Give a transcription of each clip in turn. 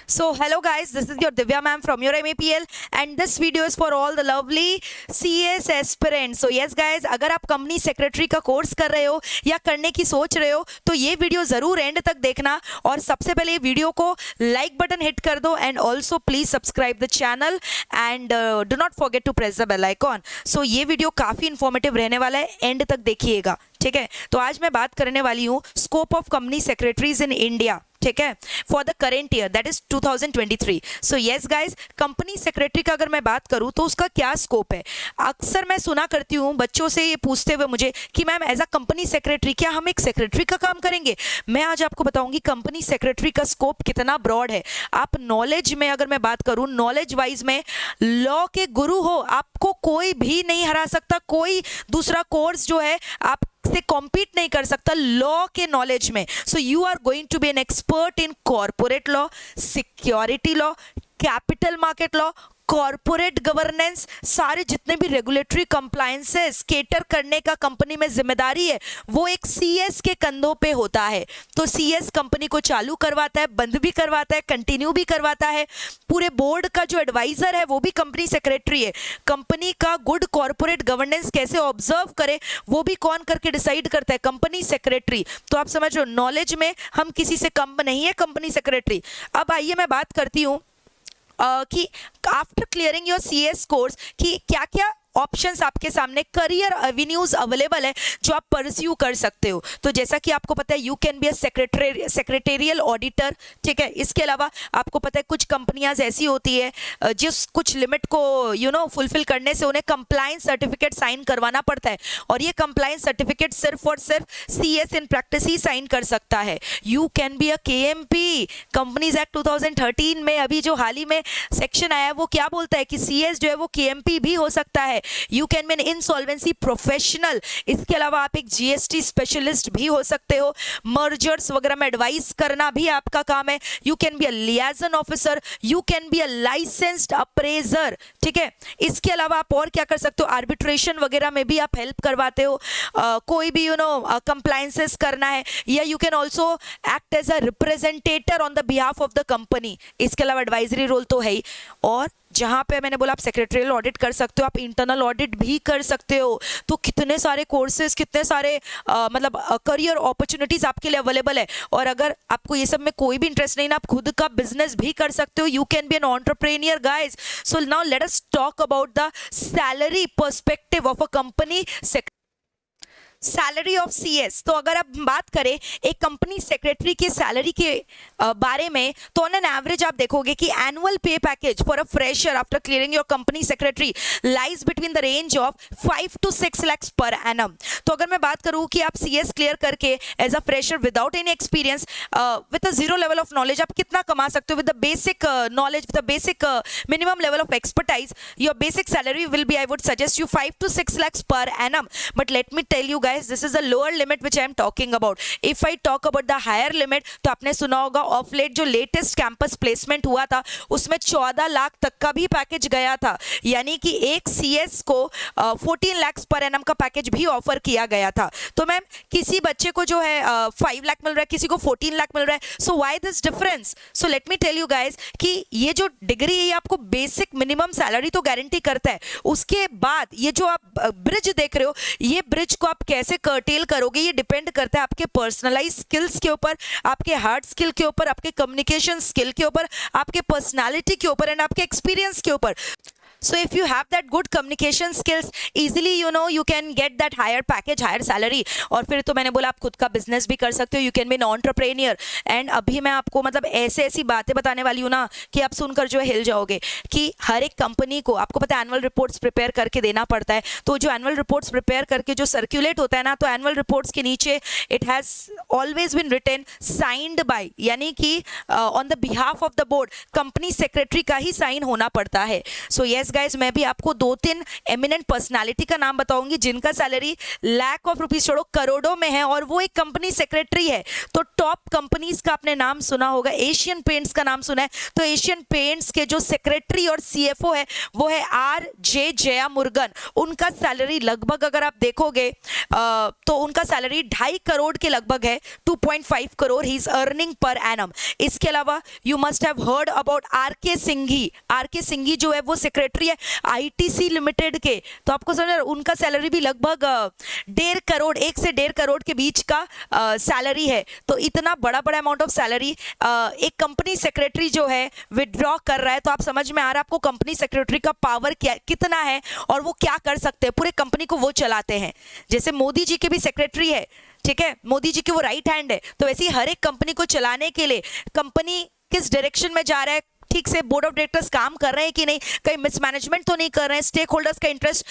So hello guys, this is your Divya ma'am from your MEPL and this video is for all the lovely CS aspirants. So yes guys, अगर आप company secretary का course कर रहे हो या करने की सोच रहे हो तो ये वीडियो जरूर एंड तक देखना और सबसे पहले ये वीडियो को लाइक बटन हिट कर दो and also please subscribe the channel and do not forget to press the bell icon. So ये वीडियो काफी इंफॉर्मेटिव रहने वाला है, एंड तक देखिएगा. ठीक है, तो आज मैं बात करने वाली हूँ scope of company secretaries in India. ठीक है, for the current year that is 2023. So yes guys, company secretary का अगर मैं बात करूं तो उसका क्या स्कोप है. अक्सर मैं सुना करती हूं बच्चों से ये पूछते हुए मुझे कि ma'am as a company secretary क्या हम एक सेक्रेटरी का काम करेंगे. मैं आज आपको बताऊंगी कंपनी सेक्रेटरी का स्कोप कितना ब्रॉड है. आप नॉलेज में अगर मैं बात करूं, नॉलेज वाइज में लॉ के गुरु हो, आपको कोई भी नहीं हरा सकता. कोई दूसरा कोर्स जो है आप से कॉम्पीट नहीं कर सकता लॉ के नॉलेज में. So you are going to be an expert in corporate law, security law, capital market law, corporate governance. सारे जितने भी रेगुलेटरी कंप्लायंसेस केटर करने का कंपनी में जिम्मेदारी है वो एक सीएस के कंधों पे होता है. तो सीएस कंपनी को चालू करवाता है, बंद भी करवाता है, कंटिन्यू भी करवाता है. पूरे बोर्ड का जो एडवाइजर है वो भी कंपनी सेक्रेटरी है. कंपनी का गुड कॉर्पोरेट गवर्नेंस कैसे ऑब्जर्व करे वो भी कौन करके डिसाइड करता है, कंपनी सेक्रेटरी. तो आप समझ लो नॉलेज में हम किसी से कम नहीं है कंपनी सेक्रेटरी. अब आइए मैं बात करती हूँ कि after clearing your CS course कि क्या क्या ऑप्शंस आपके सामने करियर एवेन्यूज अवेलेबल है जो आप परस्यू कर सकते हो. तो जैसा कि आपको पता है you can be a secretarial auditor. ठीक है, इसके अलावा आपको पता है कुछ कंपनियां ऐसी होती है जिस कुछ लिमिट को फुलफिल करने से उन्हें कंप्लायंस सर्टिफिकेट साइन करवाना पड़ता है और ये कंप्लायंस सर्टिफिकेट सिर्फ और सिर्फ सीएस इन प्रैक्टिस ही साइन कर सकता है. You can be a KMP. Companies act 2013 में अभी जो हाल ही में सेक्शन आया है वो क्या बोलता है कि सीएस जो है वो केएमपी भी हो सकता है. You can be an insolvency professional. इसके अलावा आप एक जीएसटी स्पेशलिस्ट भी हो सकते हो. मर्जर्स वगैरह में एडवाइस करना भी आपका काम है. You can be a liaison officer. You can be a licensed appraiser. ठीक है, इसके अलावा आप और क्या कर सकते हो, आर्बिट्रेशन वगैरह में भी आप हेल्प करवाते हो. कोई भी कंप्लायंसेस करना है, या you can also act as a representator on the behalf of the company. इसके अलावा एडवाइजरी रोल तो है ही. और जहां पे मैंने बोला आप सेक्रेटरियल ऑडिट कर सकते हो, आप इंटरनल ऑडिट भी कर सकते हो. तो कितने सारे कोर्सेज, कितने सारे मतलब करियर अपॉर्चुनिटीज आपके लिए अवेलेबल है. और अगर आपको ये सब में कोई भी इंटरेस्ट नहीं ना, आप खुद का बिजनेस भी कर सकते हो. You can be an entrepreneur guys. So now let us talk about the salary perspective of a company salary of CS. तो अगर आप बात करें एक कंपनी सेक्रेटरी की सैलरी के बारे में तो ऑन एन एवरेज आप देखोगे कि annual pay package for a fresher after clearing your company secretary lies between the range of 5 to 6 lakhs per annum. तो अगर मैं बात करूं कि आप सीएस क्लियर करके as a fresher without any experience with a zero level of knowledge आप कितना कमा सकते हो with the basic knowledge, with the basic minimum level of expertise, your basic salary will be, I would suggest you 5 to 6 lakhs per annum. But let me tell you guys, this is the lower limit which I am talking about. If I talk about the higher limit, तो आपने सुना होगा of late जो latest campus placement हुआ था उसमें 14 लाख तक का भी पैकेज गया था. यानी कि एक सीएस को 14 लाख पर एनम का पैकेज भी ऑफर किया गया था. तो मैम किसी बच्चे को जो है 5 लाख मिल रहा है, किसी को 14 लाख मिल रहा है. So why this difference? So let me tell you guys कि ये जो डिग्री है ये आपको बेसिक मिनिमम सैलरी तो गारंटी करता है. उसके बाद ये जो आप ब्रिज देख रहे हो, ये ब्रिज को आप कैसे कर्टेल करोगे ये डिपेंड करता है आपके पर्सनलाइज स्किल्स के ऊपर, आपके हार्ड स्किल के ऊपर, आपके कम्युनिकेशन स्किल के ऊपर, आपके पर्सनालिटी के ऊपर एंड आपके एक्सपीरियंस के ऊपर. So if you have that good communication skills, easily you can get that higher package, higher salary. और फिर तो मैंने बोला आप खुद का बिजनेस भी कर सकते हो. You can be an entrepreneur. And अभी मैं आपको मतलब ऐसी बातें बताने वाली हूँ ना कि आप सुनकर जो है हिल जाओगे कि हर एक कंपनी को आपको पता है एनुअल रिपोर्ट्स प्रिपेयर करके देना पड़ता है. तो जो एनुअल रिपोर्ट्स प्रिपेयर करके जो सर्कुलेट होता है ना, तो एनुअल रिपोर्ट्स के नीचे it has always been written signed by, यानी कि on the behalf of the board company secretary का ही साइन होना पड़ता है. सो यस यस गाइज, मैं भी आपको 2-3 एमिनेंट पर्सनालिटी का नाम बताऊंगी जिनका सैलरी लाख ऑफ रुपीज छोड़ो करोड़ों में है और वो एक कंपनी सेक्रेटरी है। तो टॉप कंपनीज का आपने नाम सुना होगा, एशियन पेंट्स का नाम सुना है, तो एशियन पेंट्स के जो सेक्रेटरी और सीएफओ है वो है RJ जयामुरुगन। उनका सैलरी लगभग अगर आप देखोगे तो उनका सैलरी 2.5 करोड़ के लगभग है, 2.5 crore he is earning per annum. इसके अलावा you must have heard about RK Singhi. RK Singhi जो है वो सेक्रेटरी है ITC लिमिटेड के, तो आपको समझ उनका सैलरी भी लगभग 1.5 करोड़, 1 से 1.5 करोड़ के बीच का सैलरी है। तो इतना बड़ा बड़ा अमाउंट ऑफ सैलरी एक कंपनी सेक्रेटरी जो है विड्रॉ कर रहा है, तो आप समझ में आ रहा है आपको कंपनी सेक्रेटरी का पावर क्या कितना है और वो क्या कर सकते हैं। पूरे कंपनी को वो चलाते हैं, जैसे मोदी जी के भी सेक्रेटरी है, ठीक है, मोदी जी की वो राइट हैंड है। तो वैसे ही हर एक कंपनी को चलाने के लिए कंपनी किस डायरेक्शन में जा रहा है, ठीक से बोर्ड ऑफ डायरेक्टर्स काम कर रहे हैं कि नहीं, कहीं मिसमैनेजमेंट तो नहीं कर रहे हैं, स्टेक होल्डर्स का इंटरेस्ट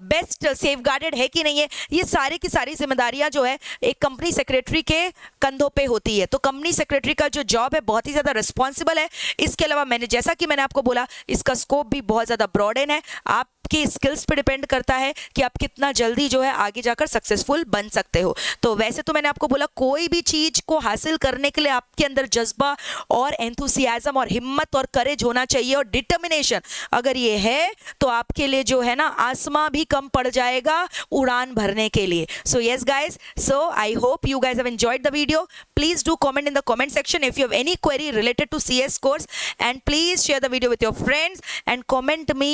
बेस्ट सेफगार्डेड है कि नहीं है, ये सारी की सारी जिम्मेदारियां जो है एक कंपनी सेक्रेटरी के कंधों पे होती है। तो कंपनी सेक्रेटरी का जो जॉब है बहुत ही ज़्यादा रिस्पॉन्सिबल है। इसके अलावा जैसा कि मैंने आपको बोला, इसका स्कोप भी बहुत ज़्यादा ब्रॉडन है। आपकी स्किल्स पे डिपेंड करता है कि आप कितना जल्दी जो है आगे जाकर सक्सेसफुल बन सकते हो। तो वैसे तो मैंने आपको बोला कोई भी चीज़ को हासिल करने के लिए आपके अंदर जज्बा और एंथुसियाज्म और हिम्मत और करेज होना चाहिए और डिटर्मिनेशन अगर ये है तो आपके लिए जो है ना आसमां भी कम पड़ जाएगा उड़ान भरने के लिए। So yes guys, so I hope you guys have enjoyed the video. Please do comment in the comment section if you have any query related to CS course, and please share the video with your friends and comment me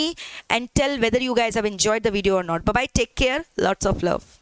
and tell whether you guys have enjoyed the video or not. Bye bye, take care, lots of love.